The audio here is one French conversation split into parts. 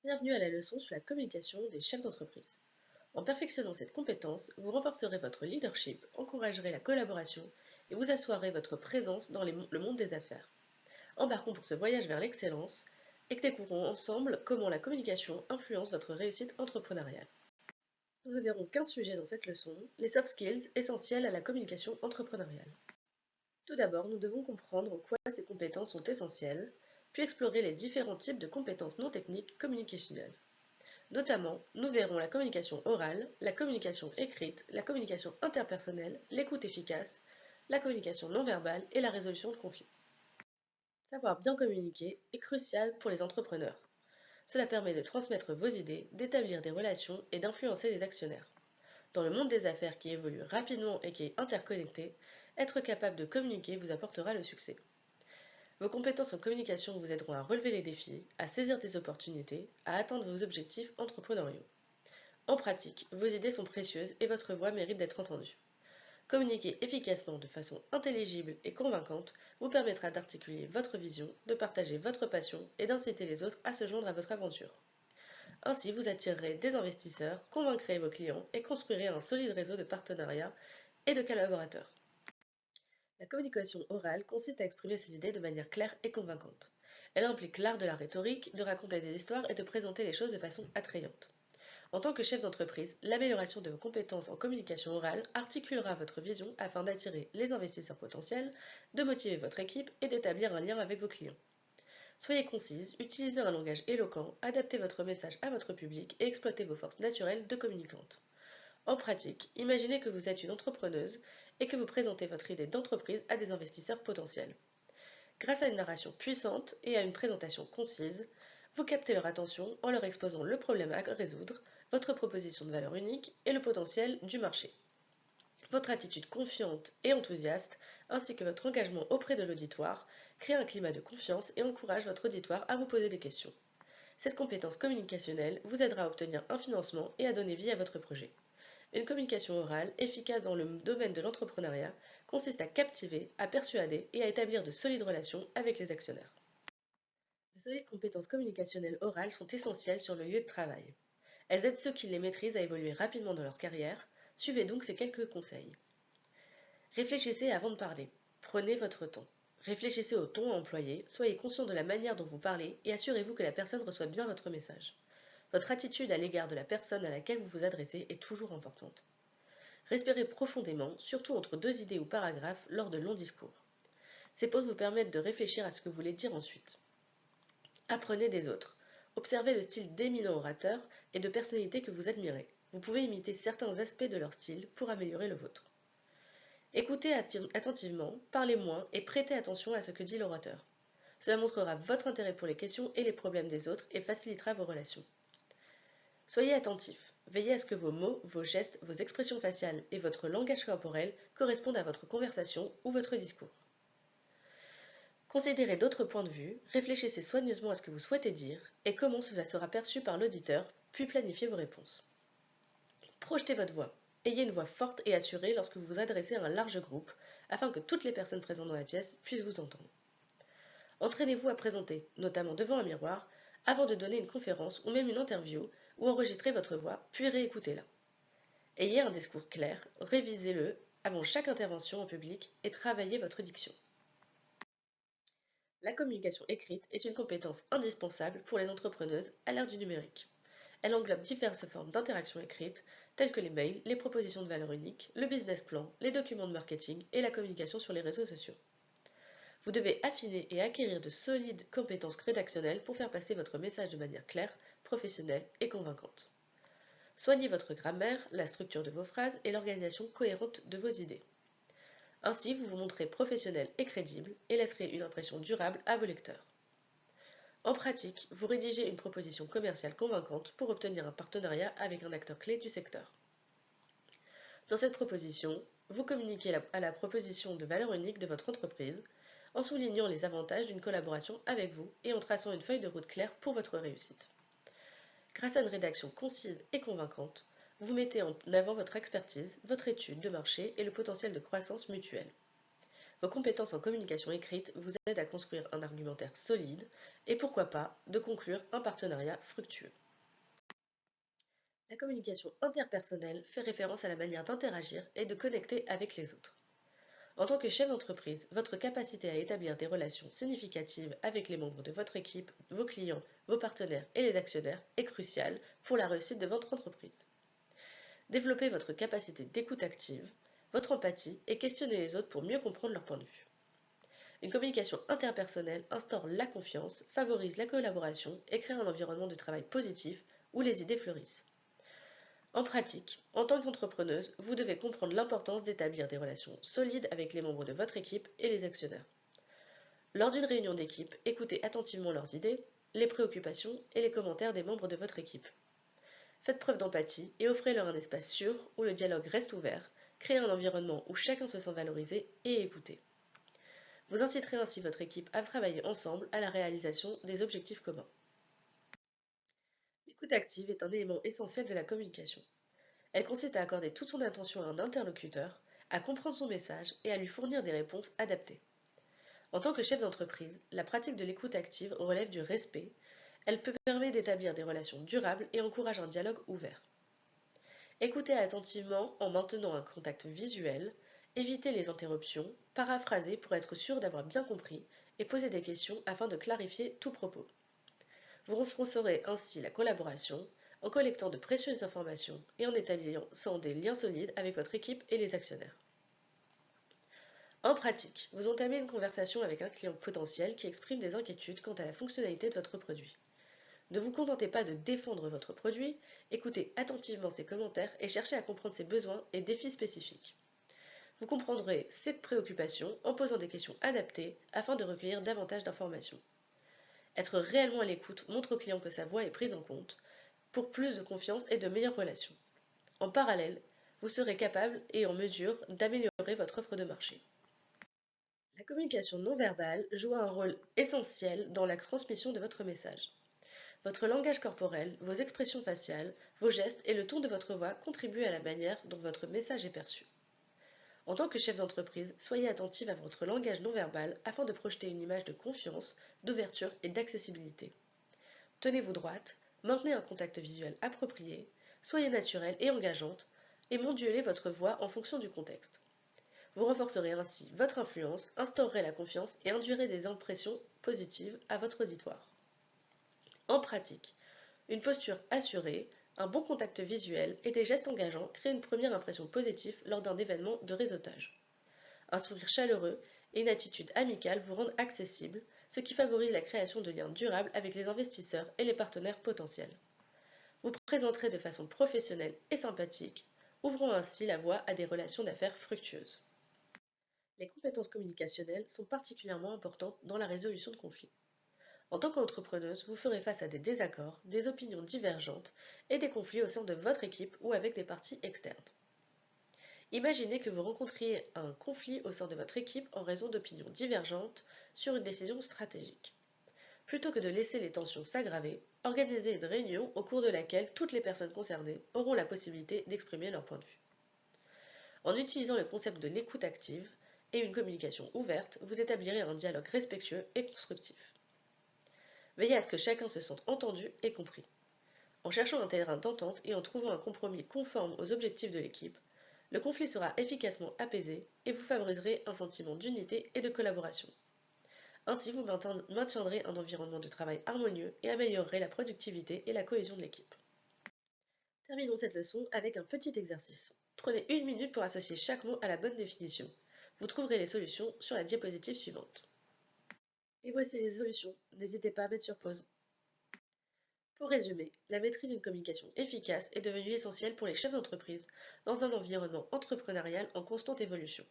Bienvenue à la leçon sur la communication des chefs d'entreprise. En perfectionnant cette compétence, vous renforcerez votre leadership, encouragerez la collaboration et vous assoirez votre présence dans le monde des affaires. Embarquons pour ce voyage vers l'excellence et découvrons ensemble comment la communication influence votre réussite entrepreneuriale. Nous ne verrons qu'un sujet dans cette leçon, les soft skills essentiels à la communication entrepreneuriale. Tout d'abord, nous devons comprendre en quoi ces compétences sont essentielles, puis explorer les différents types de compétences non techniques communicationnelles. Notamment, nous verrons la communication orale, la communication écrite, la communication interpersonnelle, l'écoute efficace, la communication non verbale et la résolution de conflits. Savoir bien communiquer est crucial pour les entrepreneurs. Cela permet de transmettre vos idées, d'établir des relations et d'influencer les actionnaires. Dans le monde des affaires qui évolue rapidement et qui est interconnecté, être capable de communiquer vous apportera le succès. Vos compétences en communication vous aideront à relever les défis, à saisir des opportunités, à atteindre vos objectifs entrepreneuriaux. En pratique, vos idées sont précieuses et votre voix mérite d'être entendue. Communiquer efficacement de façon intelligible et convaincante vous permettra d'articuler votre vision, de partager votre passion et d'inciter les autres à se joindre à votre aventure. Ainsi, vous attirerez des investisseurs, convaincrez vos clients et construirez un solide réseau de partenariats et de collaborateurs. La communication orale consiste à exprimer ses idées de manière claire et convaincante. Elle implique l'art de la rhétorique, de raconter des histoires et de présenter les choses de façon attrayante. En tant que chef d'entreprise, l'amélioration de vos compétences en communication orale articulera votre vision afin d'attirer les investisseurs potentiels, de motiver votre équipe et d'établir un lien avec vos clients. Soyez concise, utilisez un langage éloquent, adaptez votre message à votre public et exploitez vos forces naturelles de communicante. En pratique, imaginez que vous êtes une entrepreneuse et que vous présentez votre idée d'entreprise à des investisseurs potentiels. Grâce à une narration puissante et à une présentation concise, vous captez leur attention en leur exposant le problème à résoudre, votre proposition de valeur unique et le potentiel du marché. Votre attitude confiante et enthousiaste, ainsi que votre engagement auprès de l'auditoire, créent un climat de confiance et encourage votre auditoire à vous poser des questions. Cette compétence communicationnelle vous aidera à obtenir un financement et à donner vie à votre projet. Une communication orale, efficace dans le domaine de l'entrepreneuriat, consiste à captiver, à persuader et à établir de solides relations avec les actionnaires. De solides compétences communicationnelles orales sont essentielles sur le lieu de travail. Elles aident ceux qui les maîtrisent à évoluer rapidement dans leur carrière. Suivez donc ces quelques conseils. Réfléchissez avant de parler. Prenez votre temps. Réfléchissez au ton à employer, soyez conscient de la manière dont vous parlez et assurez-vous que la personne reçoit bien votre message. Votre attitude à l'égard de la personne à laquelle vous vous adressez est toujours importante. Respirez profondément, surtout entre deux idées ou paragraphes lors de longs discours. Ces pauses vous permettent de réfléchir à ce que vous voulez dire ensuite. Apprenez des autres. Observez le style d'éminents orateurs et de personnalités que vous admirez. Vous pouvez imiter certains aspects de leur style pour améliorer le vôtre. Écoutez attentivement, parlez moins et prêtez attention à ce que dit l'orateur. Cela montrera votre intérêt pour les questions et les problèmes des autres et facilitera vos relations. Soyez attentif. Veillez à ce que vos mots, vos gestes, vos expressions faciales et votre langage corporel correspondent à votre conversation ou votre discours. Considérez d'autres points de vue, réfléchissez soigneusement à ce que vous souhaitez dire et comment cela sera perçu par l'auditeur, puis planifiez vos réponses. Projetez votre voix. Ayez une voix forte et assurée lorsque vous vous adressez à un large groupe, afin que toutes les personnes présentes dans la pièce puissent vous entendre. Entraînez-vous à présenter, notamment devant un miroir, avant de donner une conférence ou même une interview, ou enregistrez votre voix, puis réécoutez-la. Ayez un discours clair, révisez-le avant chaque intervention en public et travaillez votre diction. La communication écrite est une compétence indispensable pour les entrepreneuses à l'ère du numérique. Elle englobe diverses formes d'interaction écrite, telles que les mails, les propositions de valeur unique, le business plan, les documents de marketing et la communication sur les réseaux sociaux. Vous devez affiner et acquérir de solides compétences rédactionnelles pour faire passer votre message de manière claire, professionnelle et convaincante. Soignez votre grammaire, la structure de vos phrases et l'organisation cohérente de vos idées. Ainsi, vous vous montrez professionnel et crédible et laisserez une impression durable à vos lecteurs. En pratique, vous rédigez une proposition commerciale convaincante pour obtenir un partenariat avec un acteur clé du secteur. Dans cette proposition, vous communiquez à la proposition de valeur unique de votre entreprise en soulignant les avantages d'une collaboration avec vous et en traçant une feuille de route claire pour votre réussite. Grâce à une rédaction concise et convaincante, vous mettez en avant votre expertise, votre étude de marché et le potentiel de croissance mutuelle. Vos compétences en communication écrite vous aident à construire un argumentaire solide et pourquoi pas de conclure un partenariat fructueux. La communication interpersonnelle fait référence à la manière d'interagir et de connecter avec les autres. En tant que chef d'entreprise, votre capacité à établir des relations significatives avec les membres de votre équipe, vos clients, vos partenaires et les actionnaires est cruciale pour la réussite de votre entreprise. Développez votre capacité d'écoute active, votre empathie et questionnez les autres pour mieux comprendre leur point de vue. Une communication interpersonnelle instaure la confiance, favorise la collaboration et crée un environnement de travail positif où les idées fleurissent. En pratique, en tant qu'entrepreneuse, vous devez comprendre l'importance d'établir des relations solides avec les membres de votre équipe et les actionnaires. Lors d'une réunion d'équipe, écoutez attentivement leurs idées, les préoccupations et les commentaires des membres de votre équipe. Faites preuve d'empathie et offrez-leur un espace sûr où le dialogue reste ouvert, créez un environnement où chacun se sent valorisé et écouté. Vous inciterez ainsi votre équipe à travailler ensemble à la réalisation des objectifs communs. L'écoute active est un élément essentiel de la communication. Elle consiste à accorder toute son attention à un interlocuteur, à comprendre son message et à lui fournir des réponses adaptées. En tant que chef d'entreprise, la pratique de l'écoute active relève du respect. Elle peut permettre d'établir des relations durables et encourage un dialogue ouvert. Écoutez attentivement en maintenant un contact visuel, évitez les interruptions, paraphrasez pour être sûr d'avoir bien compris et posez des questions afin de clarifier tout propos. Vous renforcerez ainsi la collaboration en collectant de précieuses informations et en établissant des liens solides avec votre équipe et les actionnaires. En pratique, vous entamez une conversation avec un client potentiel qui exprime des inquiétudes quant à la fonctionnalité de votre produit. Ne vous contentez pas de défendre votre produit, écoutez attentivement ses commentaires et cherchez à comprendre ses besoins et défis spécifiques. Vous comprendrez ses préoccupations en posant des questions adaptées afin de recueillir davantage d'informations. Être réellement à l'écoute montre au client que sa voix est prise en compte pour plus de confiance et de meilleures relations. En parallèle, vous serez capable et en mesure d'améliorer votre offre de marché. La communication non verbale joue un rôle essentiel dans la transmission de votre message. Votre langage corporel, vos expressions faciales, vos gestes et le ton de votre voix contribuent à la manière dont votre message est perçu. En tant que chef d'entreprise, soyez attentif à votre langage non verbal afin de projeter une image de confiance, d'ouverture et d'accessibilité. Tenez-vous droite, maintenez un contact visuel approprié, soyez naturelle et engageante, et modulez votre voix en fonction du contexte. Vous renforcerez ainsi votre influence, instaurerez la confiance et induirez des impressions positives à votre auditoire. En pratique, une posture assurée, un bon contact visuel et des gestes engageants créent une première impression positive lors d'un événement de réseautage. Un sourire chaleureux et une attitude amicale vous rendent accessible, ce qui favorise la création de liens durables avec les investisseurs et les partenaires potentiels. Vous présenterez de façon professionnelle et sympathique, ouvrant ainsi la voie à des relations d'affaires fructueuses. Les compétences communicationnelles sont particulièrement importantes dans la résolution de conflits. En tant qu'entrepreneuse, vous ferez face à des désaccords, des opinions divergentes et des conflits au sein de votre équipe ou avec des parties externes. Imaginez que vous rencontriez un conflit au sein de votre équipe en raison d'opinions divergentes sur une décision stratégique. Plutôt que de laisser les tensions s'aggraver, organisez une réunion au cours de laquelle toutes les personnes concernées auront la possibilité d'exprimer leur point de vue. En utilisant le concept de l'écoute active et une communication ouverte, vous établirez un dialogue respectueux et constructif. Veillez à ce que chacun se sente entendu et compris. En cherchant un terrain d'entente et en trouvant un compromis conforme aux objectifs de l'équipe, le conflit sera efficacement apaisé et vous favoriserez un sentiment d'unité et de collaboration. Ainsi, vous maintiendrez un environnement de travail harmonieux et améliorerez la productivité et la cohésion de l'équipe. Terminons cette leçon avec un petit exercice. Prenez une minute pour associer chaque mot à la bonne définition. Vous trouverez les solutions sur la diapositive suivante. Et voici les solutions. N'hésitez pas à mettre sur pause. Pour résumer, la maîtrise d'une communication efficace est devenue essentielle pour les chefs d'entreprise dans un environnement entrepreneurial en constante évolution.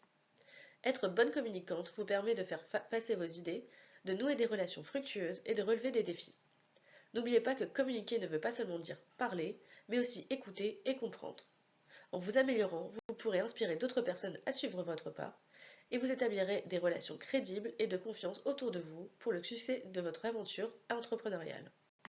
Être bonne communicante vous permet de faire passer vos idées, de nouer des relations fructueuses et de relever des défis. N'oubliez pas que communiquer ne veut pas seulement dire parler, mais aussi écouter et comprendre. En vous améliorant, vous pourrez inspirer d'autres personnes à suivre votre pas et vous établirez des relations crédibles et de confiance autour de vous pour le succès de votre aventure entrepreneuriale.